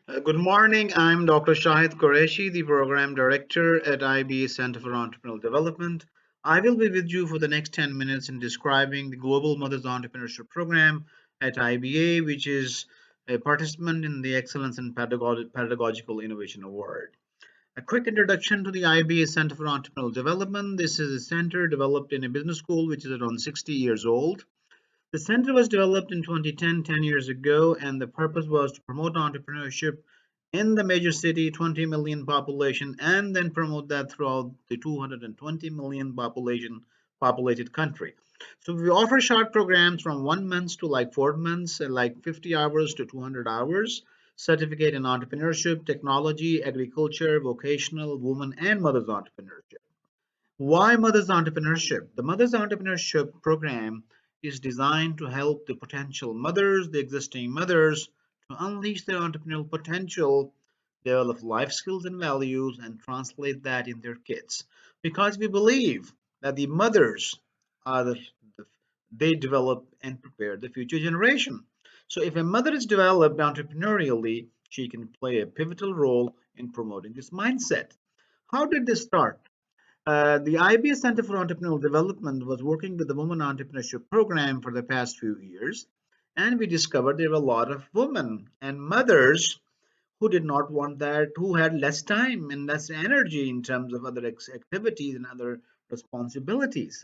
Good morning. I'm Dr. Shahid Qureshi, the Program Director at IBA Center for Entrepreneurial Development. I will be with you for the next 10 minutes in describing the Global Mothers Entrepreneurship Program at IBA, which is a participant in the Excellence in Pedagogical Innovation Award. A quick introduction to the IBA Center for Entrepreneurial Development. This is a center developed in a business school which is around 60 years old. The center was developed in 2010, 10 years ago, and the purpose was to promote entrepreneurship in the major city, 20 million population, and then promote that throughout the 220 million populated country. So we offer short programs from 1 month to like 4 months, like 50 hours to 200 hours, certificate in entrepreneurship, technology, agriculture, vocational, women, and mothers entrepreneurship. Why Mothers Entrepreneurship? The Mothers Entrepreneurship Program is designed to help the potential mothers, the existing mothers, to unleash their entrepreneurial potential, develop life skills and values, and translate that in their kids. Because we believe that the mothers are they develop and prepare the future generation. So if a mother is developed entrepreneurially, she can play a pivotal role in promoting this mindset. How did this start? The IBA Center for Entrepreneurial Development was working with the Women Entrepreneurship Program for the past few years, and we discovered there were a lot of women and mothers who did not want that, who had less time and less energy in terms of other activities and other responsibilities.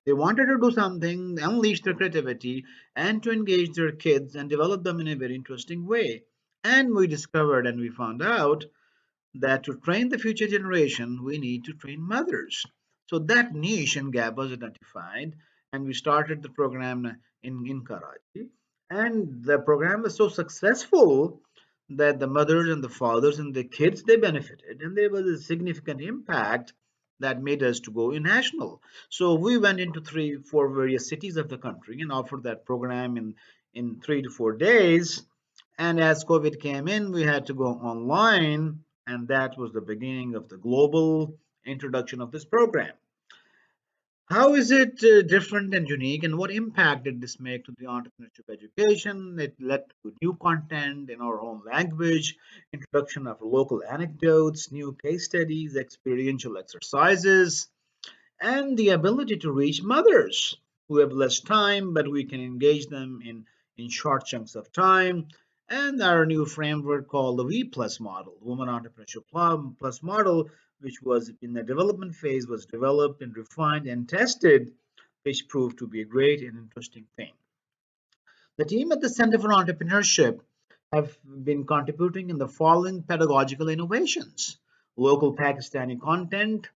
They wanted to do something, unleash their creativity, and to engage their kids and develop them in a very interesting way. And we discovered and we found out that to train the future generation, we need to train mothers. So that niche and gap was identified, and we started the program in Karachi. And the program was so successful that the mothers and the fathers and the kids they benefited, and there was a significant impact that made us to go national. So we went into three, four various cities of the country and offered that program in 3 to 4 days. And as COVID came in, we had to go online, and that was the beginning of the global introduction of this program. How is it different and unique, and what impact did this make to the entrepreneurship education? It led to new content in our own language, introduction of local anecdotes, new case studies, experiential exercises, and the ability to reach mothers who have less time, but we can engage them in short chunks of time. And our new framework called the V Plus model, Women Entrepreneurship Plus Model, which was in the development phase, was developed and refined and tested, which proved to be a great and interesting thing. The team at the Center for Entrepreneurship have been contributing in the following pedagogical innovations: local Pakistani content,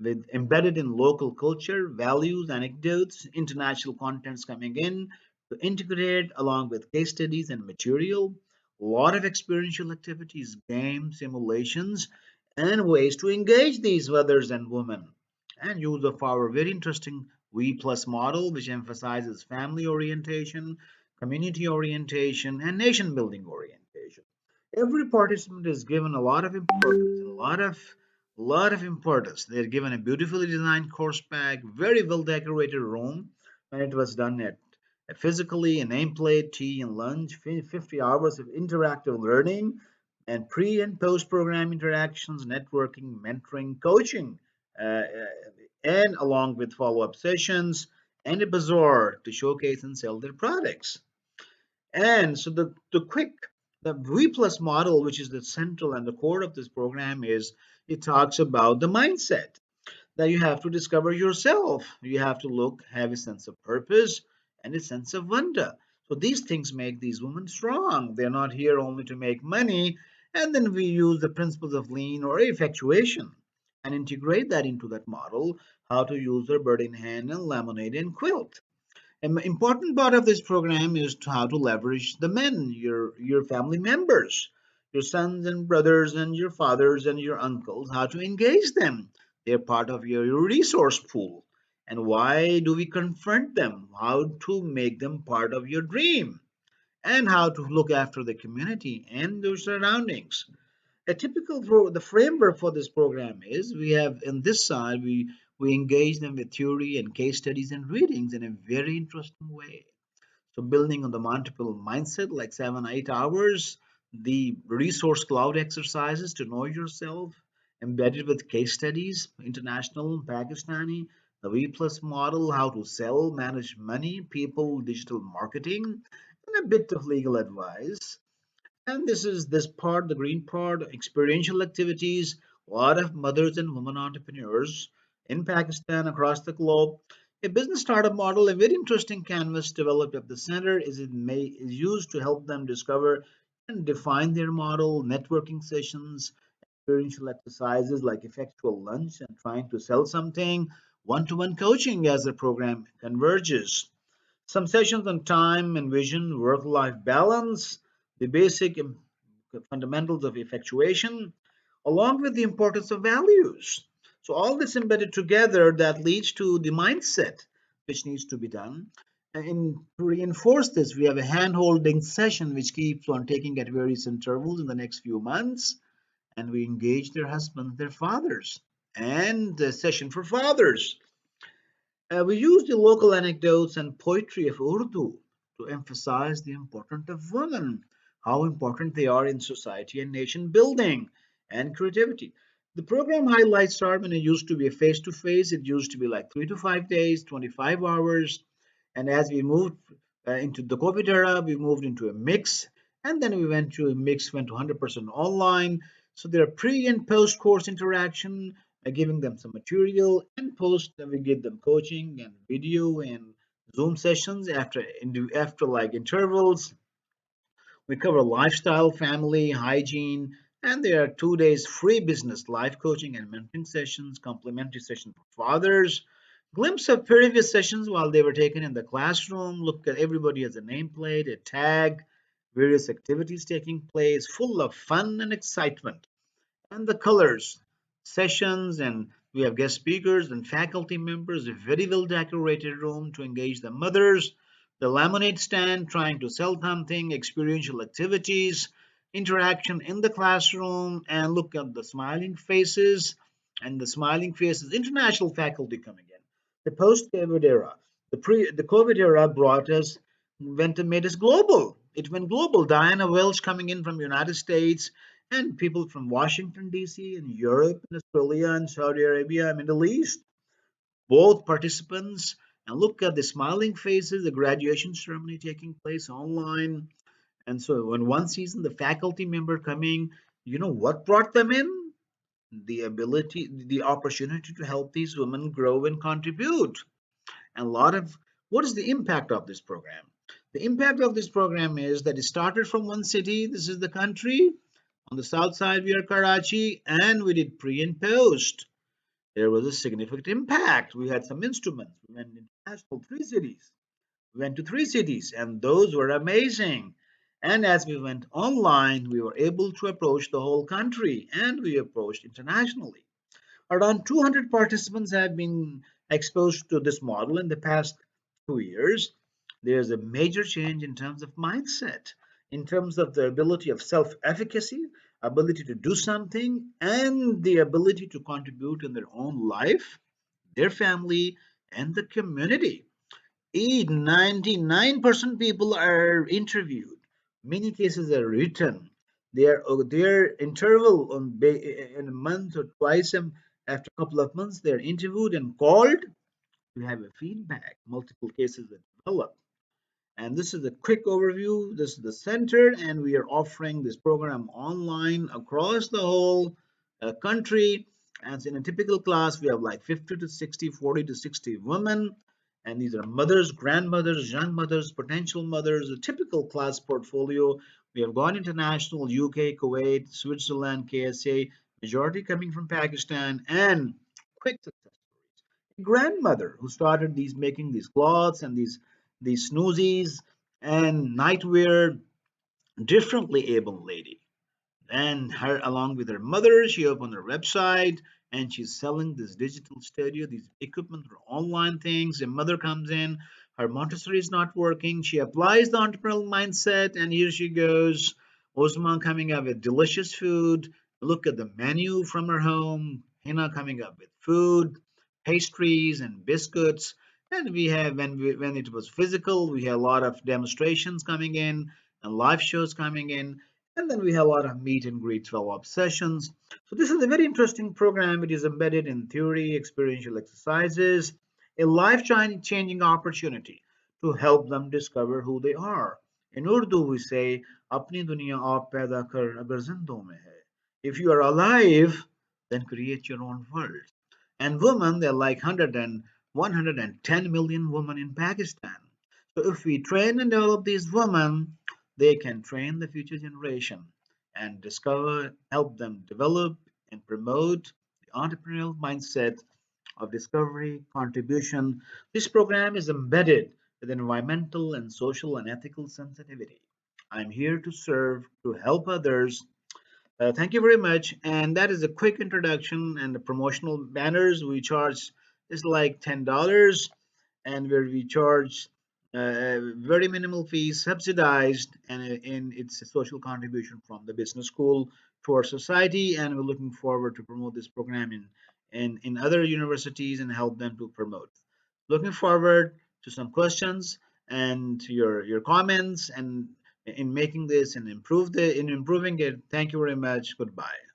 with embedded in local culture, values, anecdotes, international contents coming in to integrate along with case studies and material, a lot of experiential activities, games, simulations, and ways to engage these mothers and women. And use of our very interesting V Plus model, which emphasizes family orientation, community orientation, and nation building orientation. Every participant is given a lot of importance, a lot of importance. They're given a beautifully designed course pack, very well decorated room, and it was done at physically a nameplate, tea and lunch, 50 hours of interactive learning, and pre and post program interactions, networking, mentoring, coaching, and along with follow up sessions and a bazaar to showcase and sell their products. And so the V plus model, which is the central and the core of this program, is it talks about the mindset that you have to discover yourself. You have to have a sense of purpose and a sense of wonder. So these things make these women strong. They're not here only to make money. And then we use the principles of lean or effectuation and integrate that into that model, how to use their bird in hand and laminate and quilt. An important part of this program is how to leverage the men, your family members, your sons and brothers and your fathers and your uncles, how to engage them. They're part of your resource pool. And why do we confront them? How to make them part of your dream, and how to look after the community and their surroundings. A typical the framework for this program is we have in this side we engage them with theory and case studies and readings in a very interesting way. So building on the multiple mindset, like 7 8 hours, the resource cloud exercises to know yourself, embedded with case studies, international, Pakistani, the V plus model, how to sell, manage money, people, digital marketing, and a bit of legal advice. And this is this part, the green part, experiential activities. A lot of mothers and women entrepreneurs in Pakistan, across the globe. A business startup model, a very interesting canvas developed at the center, is used to help them discover and define their model. Networking sessions, experiential exercises like effectual lunch and trying to sell something. One-to-one coaching as the program converges. Some sessions on time and vision, work life balance, the basic fundamentals of effectuation, along with the importance of values. So, all this embedded together that leads to the mindset which needs to be done. And to reinforce this, we have a hand holding session which keeps on taking at various intervals in the next few months. And we engage their husbands, their fathers, and the session for fathers. We use the local anecdotes and poetry of Urdu to emphasize the importance of women, how important they are in society and nation building and creativity. The program highlights start when it used to be a face to face, it used to be like 3 to 5 days, 25 hours. And as we moved into the COVID era, we moved into a mix. And then we went to a mix, went to 100% online. So there are pre and post course interaction, giving them some material, and post then we give them coaching and video and Zoom sessions after like intervals. We cover lifestyle, family, hygiene, and there are 2 days free business life coaching and mentoring sessions, complimentary session for fathers. Glimpse of previous sessions while they were taken in the classroom. Look at everybody has a nameplate, a tag, various activities taking place, full of fun and excitement. And the colors, sessions, and we have guest speakers and faculty members, a very well decorated room to engage the mothers, the lemonade stand trying to sell something, experiential activities, interaction in the classroom, and look at the smiling faces international faculty coming in. The post-COVID era, the COVID era brought us went and made us global. It went global. Diana Welch coming in from United States, and people from Washington, D.C., and Europe, and Australia, and Saudi Arabia, and Middle East, both participants. And look at the smiling faces, the graduation ceremony taking place online. And so, when one season, the faculty member coming, you know what brought them in? The ability, the opportunity to help these women grow and contribute. And a lot of what is the impact of this program? The impact of this program is that it started from one city, this is the country. On the south side, we are Karachi, and we did pre and post. There was a significant impact. We had some instruments. We went international, 3 cities. We went to 3 cities, and those were amazing. And as we went online, we were able to approach the whole country, and we approached internationally. Around 200 participants have been exposed to this model in the past 2 years. There's a major change in terms of mindset, in terms of the ability of self efficacy, ability to do something, and the ability to contribute in their own life, their family, and the community. 99% people are interviewed. Many cases are written. Their interval in a month or twice after a couple of months they're interviewed and called. We have a feedback. Multiple cases that develop. And this is a quick overview. This is the center, and we are offering this program online across the whole country. As in a typical class, we have like 50 to 60, 40 to 60 women. And these are mothers, grandmothers, young mothers, potential mothers, a typical class portfolio. We have gone international, UK, Kuwait, Switzerland, KSA, majority coming from Pakistan, and quick success grandmother who started these making these cloths and these snoozies and nightwear, differently able lady. And her, along with her mother, she opened her website and she's selling this digital studio, these equipment for online things. A mother comes in, her Montessori is not working. She applies the entrepreneurial mindset, and here she goes. Osman coming up with delicious food. Look at the menu from her home. Hina coming up with food, pastries, and biscuits. And we have when it was physical, we had a lot of demonstrations coming in and live shows coming in And then we have a lot of meet and greet follow-up sessions. So this is a very interesting program. It is embedded in theory, experiential exercises, a life-changing opportunity to help them discover who they are. In Urdu, we say, "Apni duniya aap paida kar agar zindon mein hai." If you are alive, then create your own world. And women, they're like 110 million women in Pakistan. So if we train and develop these women, they can train the future generation and discover, help them develop and promote the entrepreneurial mindset of discovery, contribution. This program is embedded with environmental and social and ethical sensitivity. I'm here to serve, to help others. Thank you very much. And that is a quick introduction and the promotional banners we charge is like $10, and where we charge very minimal fees, subsidized, and it's a social contribution from the business school to our society. And we're looking forward to promote this program in other universities and help them to promote. Looking forward to some questions and to your comments and in making this and improve the in improving it. Thank you very much. Goodbye.